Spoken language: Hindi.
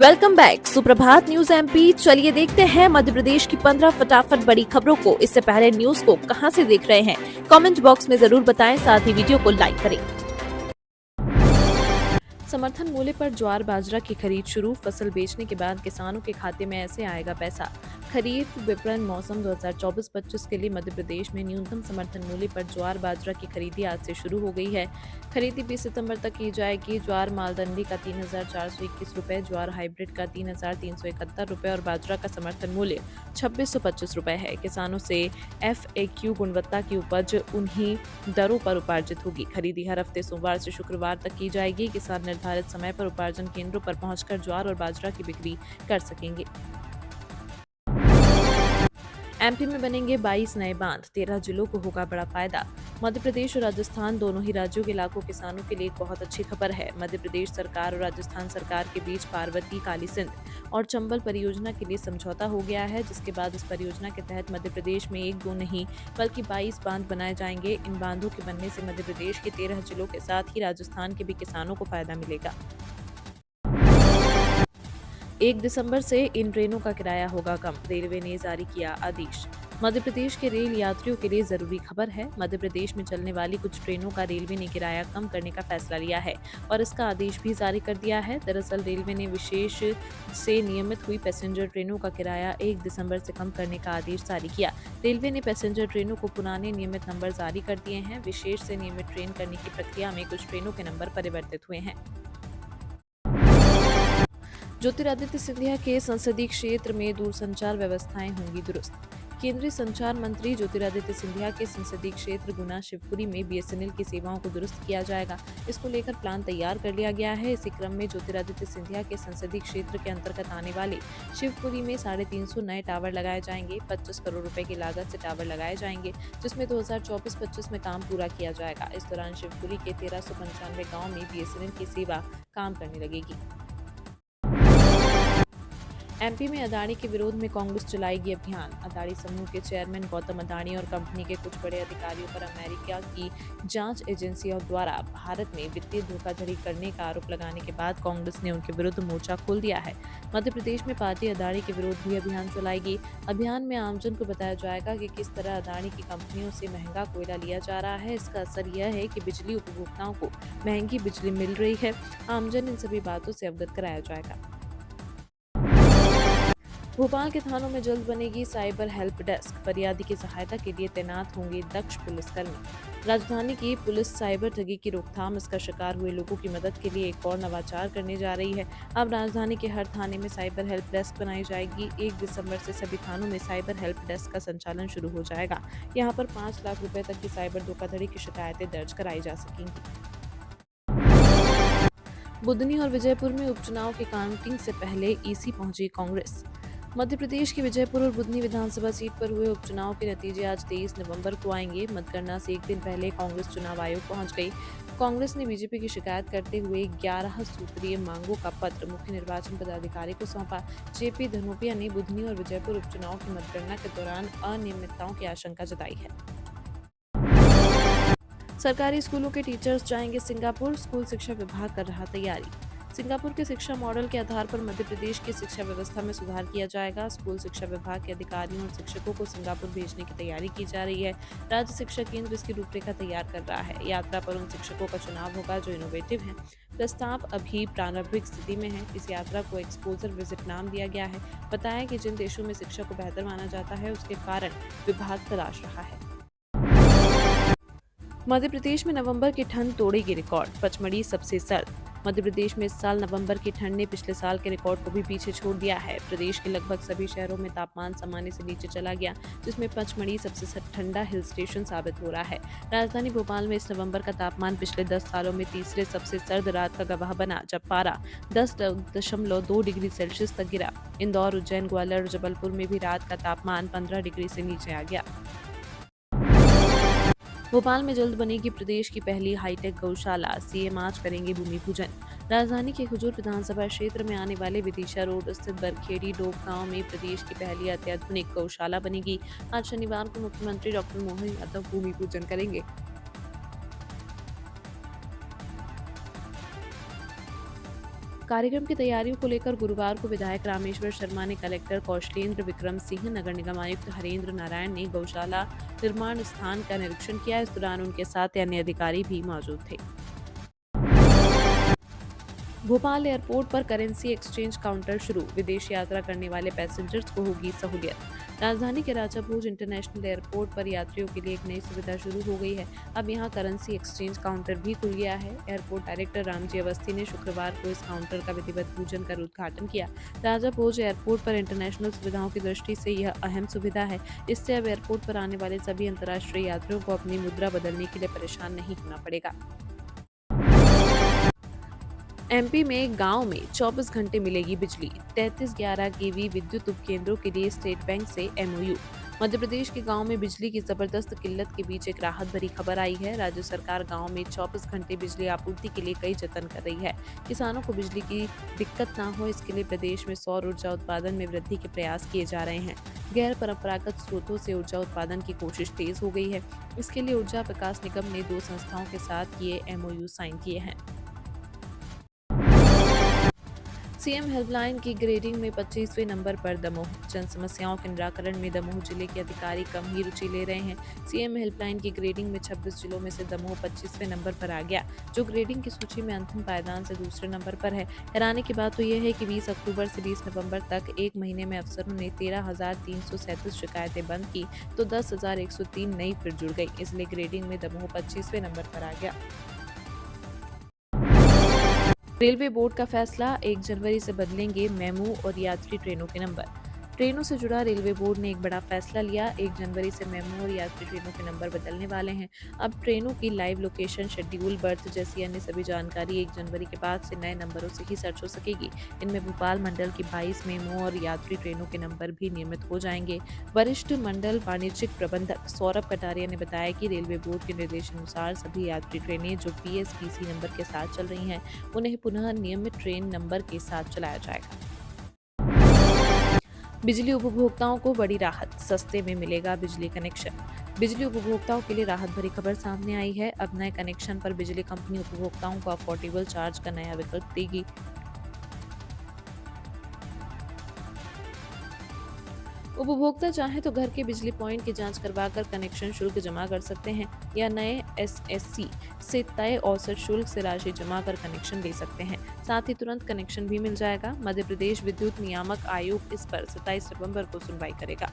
Welcome back. सुप्रभात न्यूज एमपी। चलिए देखते हैं मध्य प्रदेश की 15 फटाफट बड़ी खबरों को। इससे पहले न्यूज को कहां से देख रहे हैं, कमेंट बॉक्स में जरूर बताएं, साथ ही वीडियो को लाइक करें। समर्थन मूल्य पर ज्वार बाजरा की खरीद शुरू। फसल बेचने के बाद किसानों के खाते में ऐसे आएगा पैसा। खरीफ विपणन मौसम 2024-25 के लिए मध्य प्रदेश में न्यूनतम समर्थन मूल्य पर ज्वार बाजरा की खरीदी आज से शुरू हो गई है। खरीदी 20 सितंबर तक की जाएगी। ज्वार मालदंडी का 3,421 रुपए, ज्वार हाइब्रिड का 3,371 रुपए और बाजरा का समर्थन मूल्य 2,625 रुपए है। किसानों से FAQ गुणवत्ता की उपज उन्हीं दरों पर उपार्जित होगी। खरीदी हर हफ्ते सोमवार से शुक्रवार तक की जाएगी। किसान निर्धारित समय पर उपार्जन केंद्रों पर पहुंचकर ज्वार और बाजरा की बिक्री कर सकेंगे। एमपी में बनेंगे 22 नए बांध, 13 जिलों को होगा बड़ा फायदा। मध्य प्रदेश और राजस्थान दोनों ही राज्यों के लाखों किसानों के लिए एक बहुत अच्छी खबर है। मध्य प्रदेश सरकार और राजस्थान सरकार के बीच पार्वती, काली सिंध और चंबल परियोजना के लिए समझौता हो गया है, जिसके बाद इस परियोजना के तहत मध्य प्रदेश में एक दो नहीं बल्कि 22 बांध बनाए जाएंगे। इन बांधों के बनने से मध्य प्रदेश के 13 जिलों के साथ ही राजस्थान के भी किसानों को फायदा मिलेगा। 1 दिसंबर से इन ट्रेनों का किराया होगा कम, रेलवे ने जारी किया आदेश। मध्य प्रदेश के रेल यात्रियों के लिए जरूरी खबर है। मध्य प्रदेश में चलने वाली कुछ ट्रेनों का रेलवे ने किराया कम करने का फैसला लिया है और इसका आदेश भी जारी कर दिया है। दरअसल रेलवे ने विशेष से नियमित हुई पैसेंजर ट्रेनों का किराया 1 दिसंबर से कम करने का आदेश जारी किया। रेलवे ने पैसेंजर ट्रेनों को पुराने नियमित नंबर जारी कर दिए हैं। विशेष से नियमित ट्रेन करने की प्रक्रिया में कुछ ट्रेनों के नंबर परिवर्तित हुए हैं। ज्योतिरादित्य सिंधिया के संसदीय क्षेत्र में दूरसंचार व्यवस्थाएं होंगी दुरुस्त। केंद्रीय संचार मंत्री ज्योतिरादित्य सिंधिया के संसदीय क्षेत्र गुना शिवपुरी में BSNL की सेवाओं को दुरुस्त किया जाएगा। इसको लेकर प्लान तैयार कर लिया गया है। इसी क्रम में ज्योतिरादित्य सिंधिया के संसदीय क्षेत्र के अंतर्गत आने वाले शिवपुरी में 350 नए टावर लगाए जाएंगे। 25 करोड़ रुपए की लागत से टावर लगाए जाएंगे, जिसमें 2024-25 में काम पूरा किया जाएगा। इस दौरान शिवपुरी के 1395 गाँव में BSNL की सेवा काम करने लगेगी। एमपी में अदानी के विरोध में कांग्रेस चलाएगी अभियान। अदानी समूह के चेयरमैन गौतम अदानी और कंपनी के कुछ बड़े अधिकारियों पर अमेरिका की जांच एजेंसियों द्वारा भारत में वित्तीय धोखाधड़ी करने का आरोप लगाने के बाद कांग्रेस ने उनके विरुद्ध मोर्चा खोल दिया है। मध्य प्रदेश में पार्टी अदानी के विरोध भी अभियान चलाएगी। अभियान में आमजन को बताया जाएगा कि किस तरह अदानी की कंपनियों से महंगा कोयला लिया जा रहा है। इसका असर यह है कि बिजली उपभोक्ताओं को महंगी बिजली मिल रही है। आमजन इन सभी बातों से अवगत कराया जाएगा। भोपाल के थानों में जल्द बनेगी साइबर हेल्प डेस्क। फरियादी की सहायता के लिए तैनात होंगे दक्ष पुलिसकर्मी। राजधानी की पुलिस साइबर ठगी की रोकथाम, इसका शिकार हुए लोगों की मदद के लिए एक और नवाचार करने जा रही है। अब राजधानी के हर थाने में साइबर हेल्प डेस्क बनाई जाएगी। 1 दिसंबर से सभी थानों में साइबर हेल्प डेस्क का संचालन शुरू हो जाएगा। यहाँ पर 5 लाख रुपए तक की साइबर धोखाधड़ी की शिकायतें दर्ज कराई जा सकेंगी। बुधनी और विजयपुर में उपचुनाव की काउंटिंग से पहले EC पहुंची कांग्रेस। मध्य प्रदेश की विजयपुर और बुधनी विधानसभा सीट पर हुए उपचुनाव के नतीजे आज 23 नवंबर को आएंगे। मतगणना से एक दिन पहले कांग्रेस चुनाव आयोग पहुंच गई। कांग्रेस ने बीजेपी की शिकायत करते हुए 11 सूत्रीय मांगों का पत्र मुख्य निर्वाचन पदाधिकारी को सौंपा। JP धनोपिया ने बुधनी और विजयपुर उपचुनाव की मतगणना के दौरान अनियमितताओं की आशंका जताई है। सरकारी स्कूलों के टीचर्स जाएंगे सिंगापुर, स्कूल शिक्षा विभाग कर रहा तैयारी। सिंगापुर के शिक्षा मॉडल के आधार पर मध्य प्रदेश की शिक्षा व्यवस्था में सुधार किया जाएगा। स्कूल शिक्षा विभाग के अधिकारियों और शिक्षकों को सिंगापुर भेजने की तैयारी की जा रही है। राज्य शिक्षा केंद्र इसकी रूपरेखा तैयार कर रहा है। यात्रा पर उन शिक्षकों का चुनाव होगा जो इनोवेटिव हैं। प्रस्ताव अभी प्रारंभिक स्थिति में है। इस यात्रा को एक्सपोजर विजिट नाम दिया गया है। बताया कि जिन देशों में शिक्षा को बेहतर माना जाता है, उसके कारण विभाग तलाश रहा है। मध्य प्रदेश में नवंबर की ठंड तोड़ेगी रिकॉर्ड, पचमढ़ी सबसे सर्द। मध्य प्रदेश में इस साल नवंबर की ठंड ने पिछले साल के रिकॉर्ड को भी पीछे छोड़ दिया है। प्रदेश के लगभग सभी शहरों में तापमान सामान्य से नीचे चला गया, जिसमें पचमढ़ी सबसे ठंडा हिल स्टेशन साबित हो रहा है। राजधानी भोपाल में इस नवंबर का तापमान पिछले 10 सालों में तीसरे सबसे सर्द रात का गवाह बना, जब पारा 10.2 डिग्री सेल्सियस तक गिरा। इंदौर, उज्जैन, ग्वालियर और जबलपुर में भी रात का तापमान 15 डिग्री से नीचे आ गया। भोपाल में जल्द बनेगी प्रदेश की पहली हाईटेक गौशाला, CM आज करेंगे भूमि पूजन। राजधानी के खुजूर विधानसभा क्षेत्र में आने वाले विदिशा रोड स्थित बरखेड़ी डोब गांव में प्रदेश की पहली अत्याधुनिक गौशाला बनेगी। आज शनिवार को मुख्यमंत्री डॉक्टर मोहन यादव भूमि पूजन करेंगे। कार्यक्रम की तैयारियों को लेकर गुरुवार को विधायक रामेश्वर शर्मा ने कलेक्टर कौशलेंद्र विक्रम सिंह, नगर निगम आयुक्त हरेंद्र नारायण ने गौशाला निर्माण स्थान का निरीक्षण किया। इस दौरान उनके साथ अन्य अधिकारी भी मौजूद थे। भोपाल एयरपोर्ट पर करेंसी एक्सचेंज काउंटर शुरू, विदेश यात्रा करने वाले पैसेंजर्स को होगी सहूलियत। राजधानी के राजा भोज इंटरनेशनल एयरपोर्ट पर यात्रियों के लिए एक नई सुविधा शुरू हो गई है। अब यहां करेंसी एक्सचेंज काउंटर भी खुल गया है। एयरपोर्ट डायरेक्टर रामजी अवस्थी ने शुक्रवार को इस काउंटर का विधिवत पूजन कर उद्घाटन किया। राजा भोज एयरपोर्ट पर इंटरनेशनल सुविधाओं की दृष्टि से यह अहम सुविधा है। इससे अब एयरपोर्ट पर आने वाले सभी अंतर्राष्ट्रीय यात्रियों को अपनी मुद्रा बदलने के लिए परेशान नहीं होना पड़ेगा। एमपी में गांव में 24 घंटे मिलेगी बिजली। 3311 केवी विद्युत उपकेंद्रों के लिए स्टेट बैंक से एमओयू। मध्य प्रदेश के गांव में बिजली की जबरदस्त किल्लत के बीच एक राहत भरी खबर आई है। राज्य सरकार गांव में 24 घंटे बिजली आपूर्ति के लिए कई जतन कर रही है। किसानों को बिजली की दिक्कत न हो, इसके लिए प्रदेश में सौर ऊर्जा उत्पादन में वृद्धि के प्रयास किए जा रहे हैं। गैर परंपरागत स्रोतों से ऊर्जा उत्पादन की कोशिश तेज हो गई है। इसके लिए ऊर्जा विकास निगम ने 2 संस्थाओं के साथ किए एमओयू साइन किए हैं। सीएम हेल्पलाइन की ग्रेडिंग में 25वें नंबर पर दमोह। जन समस्याओं के निराकरण में दमोह जिले के अधिकारी कम ही रुचि ले रहे हैं। सीएम हेल्पलाइन की ग्रेडिंग में 26 जिलों में से दमोह 25वें नंबर पर आ गया, जो ग्रेडिंग की सूची में अंतिम पायदान से दूसरे नंबर पर है। हैरानी की बात तो यह है कि 20 अक्टूबर से 20 नवंबर तक एक महीने में अफसरों ने 13,337 शिकायतें बंद की तो 10,103 नई फिर जुड़ गई। इसलिए ग्रेडिंग में दमोह 25वें नंबर पर आ गया। रेलवे बोर्ड का फैसला, 1 जनवरी से बदलेंगे मेमू और यात्री ट्रेनों के नंबर। ट्रेनों से जुड़ा रेलवे बोर्ड ने एक बड़ा फैसला लिया। 1 जनवरी से मेमू और यात्री ट्रेनों के नंबर बदलने वाले हैं। अब ट्रेनों की लाइव लोकेशन, शेड्यूल, बर्थ जैसी अन्य सभी जानकारी 1 जनवरी के बाद से नए नंबरों से ही सर्च हो सकेगी। इनमें भोपाल मंडल की 22 मेमू और यात्री ट्रेनों के नंबर भी नियमित हो जाएंगे। वरिष्ठ मंडल वाणिज्यिक प्रबंधक सौरभ कटारिया ने बताया कि रेलवे बोर्ड के निर्देशानुसार सभी यात्री ट्रेनें जो PSPC नंबर के साथ चल रही हैं, उन्हें पुनः नियमित ट्रेन नंबर के साथ चलाया जाएगा। बिजली उपभोक्ताओं को बड़ी राहत, सस्ते में मिलेगा बिजली कनेक्शन। बिजली उपभोक्ताओं के लिए राहत भरी खबर सामने आई है। अब नए कनेक्शन पर बिजली कंपनी उपभोक्ताओं को अफोर्डेबल चार्ज का नया विकल्प देगी। उपभोक्ता चाहे तो घर के बिजली पॉइंट की जांच करवाकर कनेक्शन शुल्क जमा कर सकते हैं या नए SSC से तय औसत शुल्क से राशि जमा कर कनेक्शन ले सकते हैं। साथ ही तुरंत कनेक्शन भी मिल जाएगा। मध्य प्रदेश विद्युत नियामक आयोग इस पर 27 नवंबर को सुनवाई करेगा।